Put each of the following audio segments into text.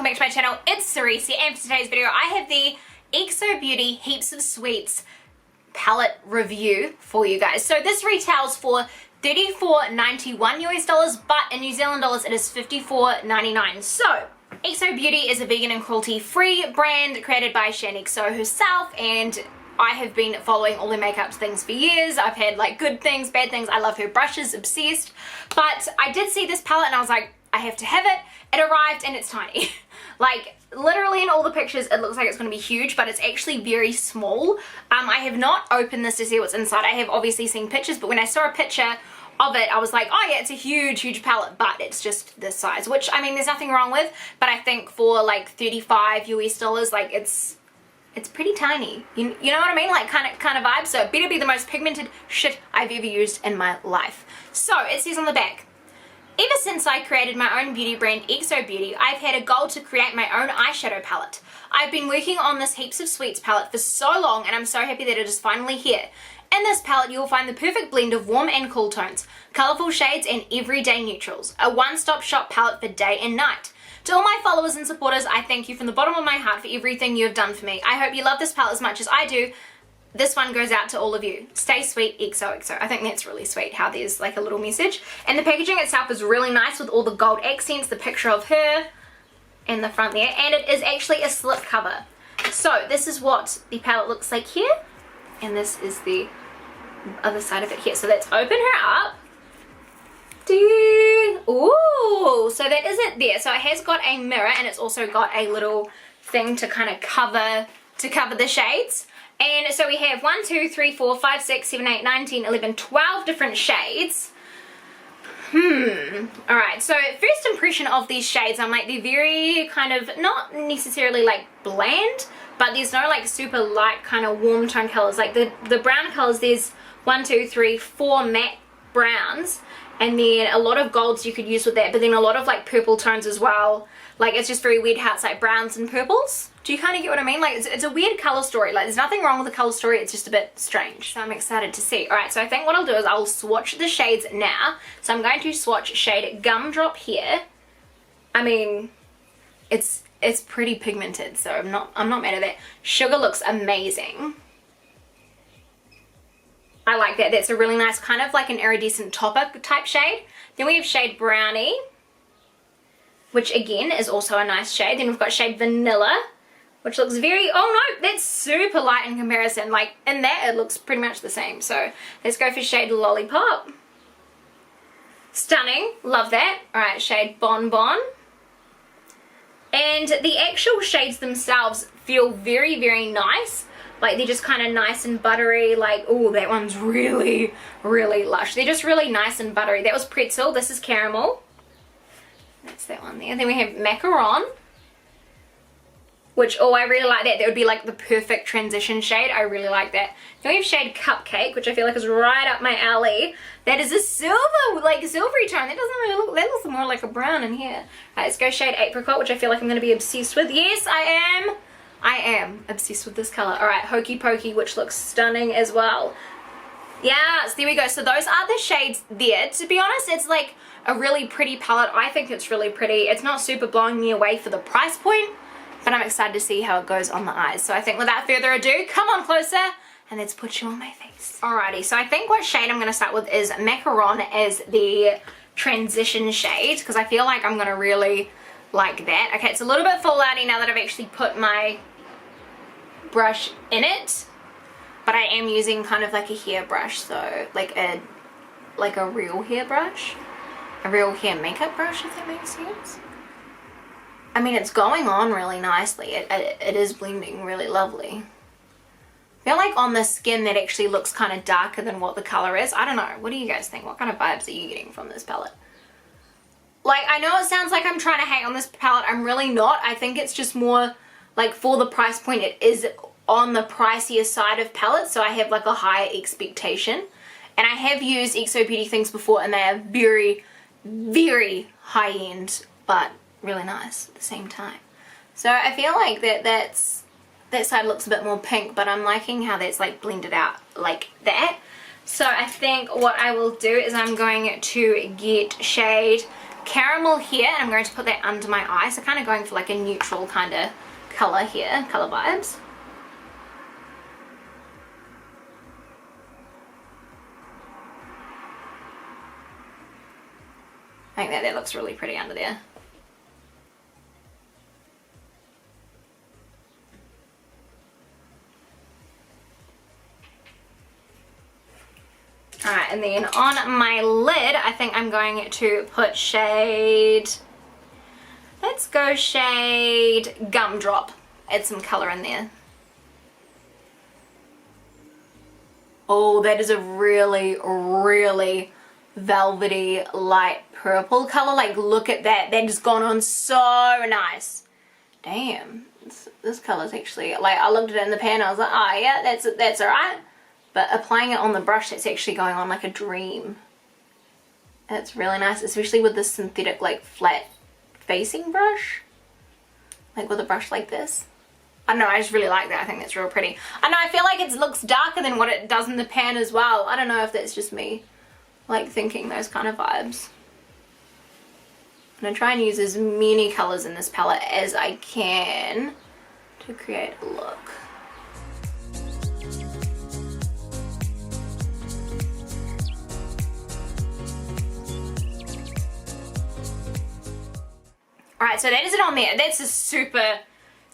welcome back to my channel. It's Cerise here, and for today's video I have the XO Beauty Heaps of Sweets palette review for you guys. So this retails for $34.91 US, but in New Zealand dollars it is $54.99. So XO Beauty is a vegan and cruelty free brand created by Shaaanxo herself, and I have been following all their makeup things for years. I've had like good things, bad things. I love her brushes, obsessed. But I did see this palette and I was like, I have to have it. It arrived and it's tiny. Like literally in all the pictures it looks like it's going to be huge, but it's actually very small. I have not opened this to see what's inside. I have obviously seen pictures, but when I saw a picture of it I was like, oh yeah, it's a huge palette, but it's just this size, which I mean there's nothing wrong with, but I think for like 35 US, like it's pretty tiny. You know what I mean? Like kind of vibe. So it better be the most pigmented shit I've ever used in my life. So it says on the back, ever since I created my own beauty brand, XO Beauty, I've had a goal to create my own eyeshadow palette. I've been working on this Heaps of Sweets palette for so long, and I'm so happy that it is finally here. In this palette, you will find the perfect blend of warm and cool tones, colourful shades, and everyday neutrals. A one-stop shop palette for day and night. To all my followers and supporters, I thank you from the bottom of my heart for everything you have done for me. I hope you love this palette as much as I do. This one goes out to all of you. Stay sweet, XOXO. I think that's really sweet how there's like a little message. And the packaging itself is really nice with all the gold accents, the picture of her in the front there. And it is actually a slip cover. So this is what the palette looks like here. And this is the other side of it here. So let's open her up. Ooh, so that is it there. So it has got a mirror and it's also got a little thing to kind of cover the shades. And so we have 1, 2, 3, 4, 5, 6, 7, 8, 9, 10, 11, 12 different shades. Alright, so first impression of these shades, I'm like, they're very kind of, not necessarily like bland, but there's no like super light kind of warm tone colors. Like the brown colors, there's 1, 2, 3, 4 matte browns, and then a lot of golds you could use with that, but then a lot of like purple tones as well. Like it's just very weird how it's like browns and purples. Do you kind of get what I mean? Like it's a weird color story. Like there's nothing wrong with the color story, it's just a bit strange. So I'm excited to see. Alright, so I think what I'll do is I'll swatch the shades now. So I'm going to swatch shade Gumdrop here. I mean, it's pretty pigmented, so I'm not mad at that. Sugar looks amazing. I like that. That's a really nice kind of like an iridescent topper type shade. Then we have shade Brownie, which again is also a nice shade. Then we've got shade Vanilla, which looks very, oh no, that's super light in comparison. Like in that it looks pretty much the same. So let's go for shade Lollipop. Stunning, love that. Alright, shade Bonbon. And the actual shades themselves feel very nice. Like they're just kind of nice and buttery. Like, oh, that one's really lush. They're just really nice and buttery. That was Pretzel, this is Caramel. That's that one there. Then we have Macaron, which, oh, I really like that. That would be like the perfect transition shade. I really like that. Then we have shade Cupcake, which I feel like is right up my alley. That is a silver, like silvery tone. That doesn't really look, that looks more like a brown in here. Alright, let's go shade Apricot, which I feel like I'm going to be obsessed with. Yes, I am obsessed with this color. Alright, Hokey Pokey, which looks stunning as well. Yes, there we go. So those are the shades there. To be honest, it's like a really pretty palette. I think it's really pretty. It's not super blowing me away for the price point, but I'm excited to see how it goes on the eyes. So I think without further ado, come on closer and let's put you on my face. Alrighty, so I think what shade I'm going to start with is Macaron as the transition shade, because I feel like I'm going to really like that. Okay, it's a little bit fallouty now that I've actually put my brush in it, but I am using kind of like a hair brush, so like a real hair brush, a real hair makeup brush, if that makes sense. I mean, it's going on really nicely. It is blending really lovely. I feel like on the skin that actually looks kind of darker than what the color is. I don't know. What do you guys think? What kind of vibes are you getting from this palette? Like, I know it sounds like I'm trying to hate on this palette. I'm really not. I think it's just more like for the price point, it is on the pricier side of palettes, so I have like a higher expectation. And I have used XO Beauty things before and they are very high end, but really nice at the same time. So I feel like that side looks a bit more pink, but I'm liking how that's like blended out like that. So I think what I will do is I'm going to get shade caramel here, and I'm going to put that under my eye. So kind of going for like a neutral kind of color here, color vibes. I think that looks really pretty under there. Alright, and then on my lid, I think I'm going to put shade, let's go shade Gumdrop. Add some color in there. Oh, that is a really, really velvety light purple color. Like, look at that. That has gone on so nice. Damn, this color is actually, like, I looked at it in the pan, I was like, oh yeah, that's alright. But applying it on the brush, it's actually going on like a dream. That's really nice, especially with this synthetic, like, flat facing brush. Like with a brush like this. I don't know, I just really like that. I think that's real pretty. I know, I feel like it looks darker than what it does in the pan as well. I don't know if that's just me, like, thinking those kind of vibes. I'm going to try and use as many colours in this palette as I can to create a look. Alright, so that is it on there. That's a super,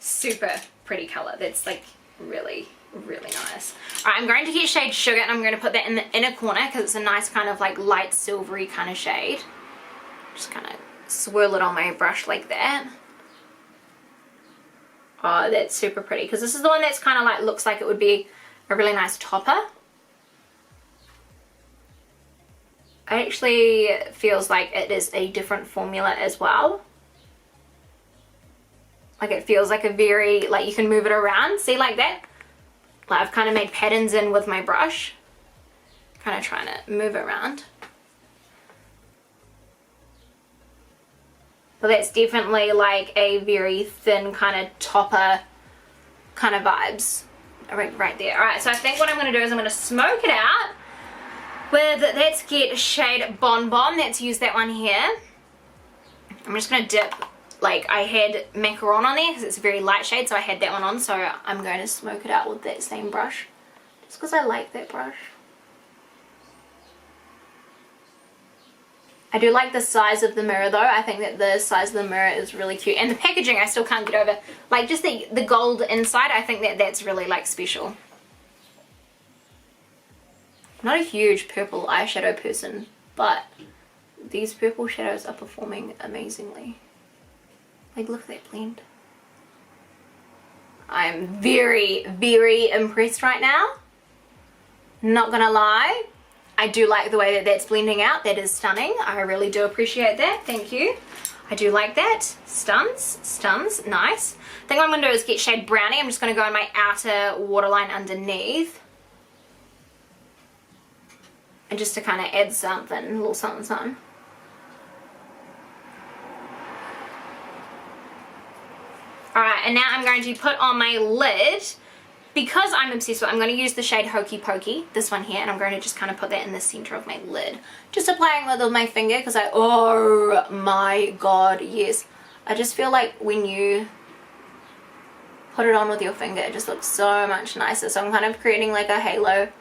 super pretty color. That's like really, really nice. Alright, I'm going to get shade Sugar, and I'm going to put that in the inner corner because it's a nice kind of like light silvery kind of shade. Just kind of swirl it on my brush like that. Oh, that's super pretty because this is the one that's kind of like looks like it would be a really nice topper. It actually feels like it is a different formula as well. Like, it feels like a very, like, you can move it around, see, like that? Like, I've kind of made patterns in with my brush. Kind of trying to move it around. But that's definitely like a very thin kind of topper kind of vibes. Right there. Alright, so I think what I'm going to do is I'm going to smoke it out with, let's get shade Bon Bon. Let's use that one here. I'm just going to dip. Like, I had macaron on there because it's a very light shade, so I had that one on, so I'm going to smoke it out with that same brush just because I like that brush. I do like the size of the mirror though. I think that the size of the mirror is really cute, and the packaging I still can't get over. Like, just the gold inside, I think that that's really like special. I'm not a huge purple eyeshadow person, but these purple shadows are performing amazingly. Like, look at that blend. I'm very, very impressed right now. Not gonna lie. I do like the way that that's blending out. That is stunning. I really do appreciate that. Thank you. I do like that. Stuns. Nice. I think what I'm gonna do is get shade Brownie. I'm just gonna go in my outer waterline underneath. And just to kind of add something, a little something. Alright, and now I'm going to put on my lid, because I'm obsessed with it, I'm going to use the shade Hokey Pokey, this one here, and I'm going to just kind of put that in the center of my lid. Just applying it with my finger, because oh my god, yes. I just feel like when you put it on with your finger, it just looks so much nicer. So I'm kind of creating like a halo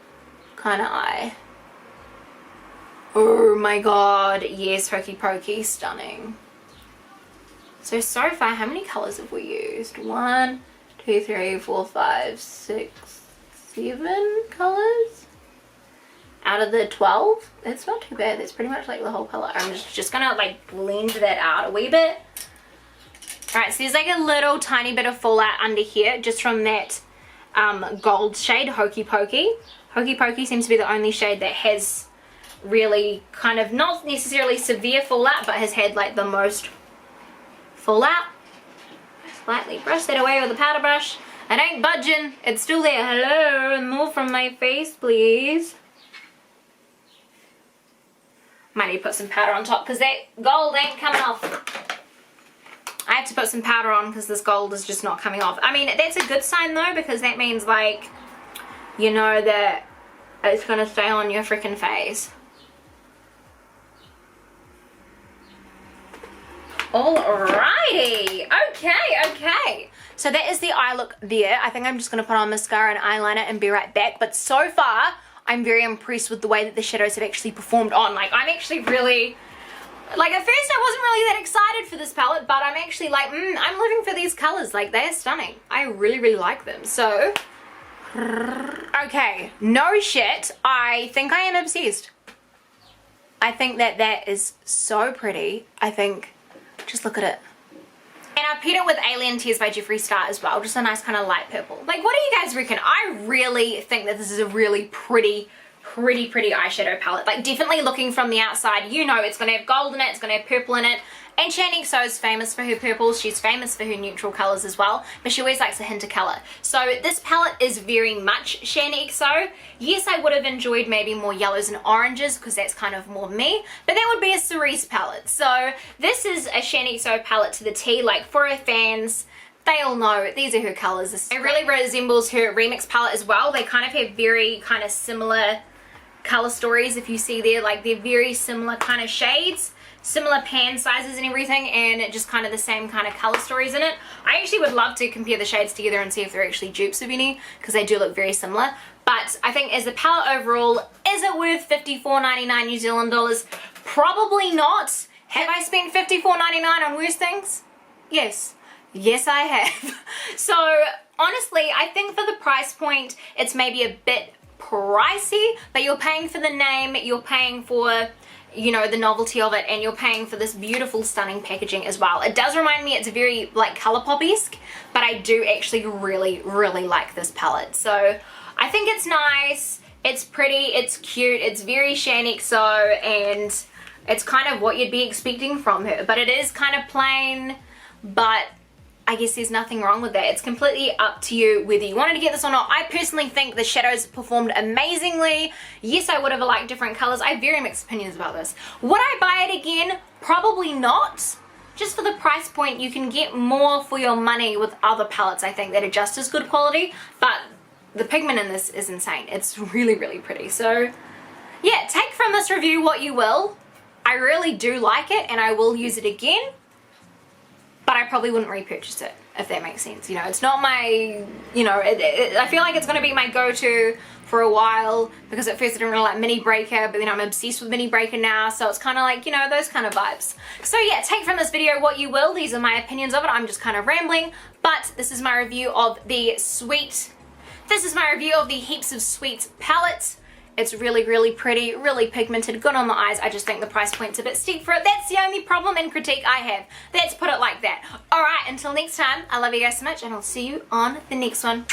kind of eye. Oh my god, yes, Hokey Pokey, stunning. So far, how many colours have we used? 1, 2, 3, 4, 5, 6, 7 colours? Out of the 12? That's not too bad. That's pretty much like the whole palette. I'm just gonna like blend that out a wee bit. Alright, so there's like a little tiny bit of fallout under here just from that gold shade, Hokey Pokey. Hokey Pokey seems to be the only shade that has really kind of not necessarily severe fallout, but has had like the most fallout. Slightly brush that away with a powder brush. It ain't budging. It's still there. Hello, more from my face, please. Might need to put some powder on top because that gold ain't coming off. I have to put some powder on because this gold is just not coming off. I mean, that's a good sign though, because that means like, you know that it's gonna stay on your freaking face. Okay. So that is the eye look there. I think I'm just going to put on mascara and eyeliner and be right back. But so far, I'm very impressed with the way that the shadows have actually performed on. Like, I'm actually really... Like, at first I wasn't really that excited for this palette, but I'm actually like, I'm living for these colors. Like, they're stunning. I really, really like them. So, okay, no shit. I think I am obsessed. I think that that is so pretty. I think, just look at it. And I paired it with Alien Tears by Jeffree Star as well. Just a nice kind of light purple. Like, what do you guys reckon? I really think that this is a really pretty eyeshadow palette. Like, definitely looking from the outside, you know it's going to have gold in it, it's going to have purple in it. And Shaaanxo is famous for her purples. She's famous for her neutral colors as well, but she always likes a hint of color. So this palette is very much Shaaanxo. Yes, I would have enjoyed maybe more yellows and oranges because that's kind of more me, but that would be a Cerise palette. So this is a Shaaanxo palette to the T. Like, for her fans, they all know these are her colors. It really resembles her Remix palette as well. They kind of have very kind of similar color stories. If you see there, like, they're very similar kind of shades, similar pan sizes and everything, and just kind of the same kind of color stories in it. I actually would love to compare the shades together and see if they're actually dupes of any, because they do look very similar. But I think as a palette overall, is it worth $54.99 New Zealand dollars? Probably not. Have I spent $54.99 on worse things? Yes. Yes, I have. So honestly, I think for the price point, it's maybe a bit pricey, but you're paying for the name, you're paying for, you know, the novelty of it, and you're paying for this beautiful, stunning packaging as well. It does remind me, it's very like Colourpop-esque, but I do actually really, really like this palette. So I think it's nice, it's pretty, it's cute, it's very Shaaanxo, and it's kind of what you'd be expecting from her. But it is kind of plain, but I guess there's nothing wrong with that. It's completely up to you whether you wanted to get this or not. I personally think the shadows performed amazingly. Yes, I would have liked different colors. I have very mixed opinions about this. Would I buy it again? Probably not. Just for the price point, you can get more for your money with other palettes, I think, that are just as good quality. But the pigment in this is insane. It's really, really pretty. So yeah, take from this review what you will. I really do like it, and I will use it again. But I probably wouldn't repurchase it, if that makes sense. You know, it's not my, you know, I feel like it's going to be my go-to for a while, because at first I didn't really like Mini Breaker, but then I'm obsessed with Mini Breaker now, so it's kind of like, you know, those kind of vibes. So yeah, take from this video what you will. These are my opinions of it. I'm just kind of rambling, but this is my review of the Heaps of Sweets palette. It's really, really pretty, really pigmented, good on the eyes. I just think the price point's a bit steep for it. That's the only problem and critique I have. Let's put it like that. Alright, until next time, I love you guys so much, and I'll see you on the next one.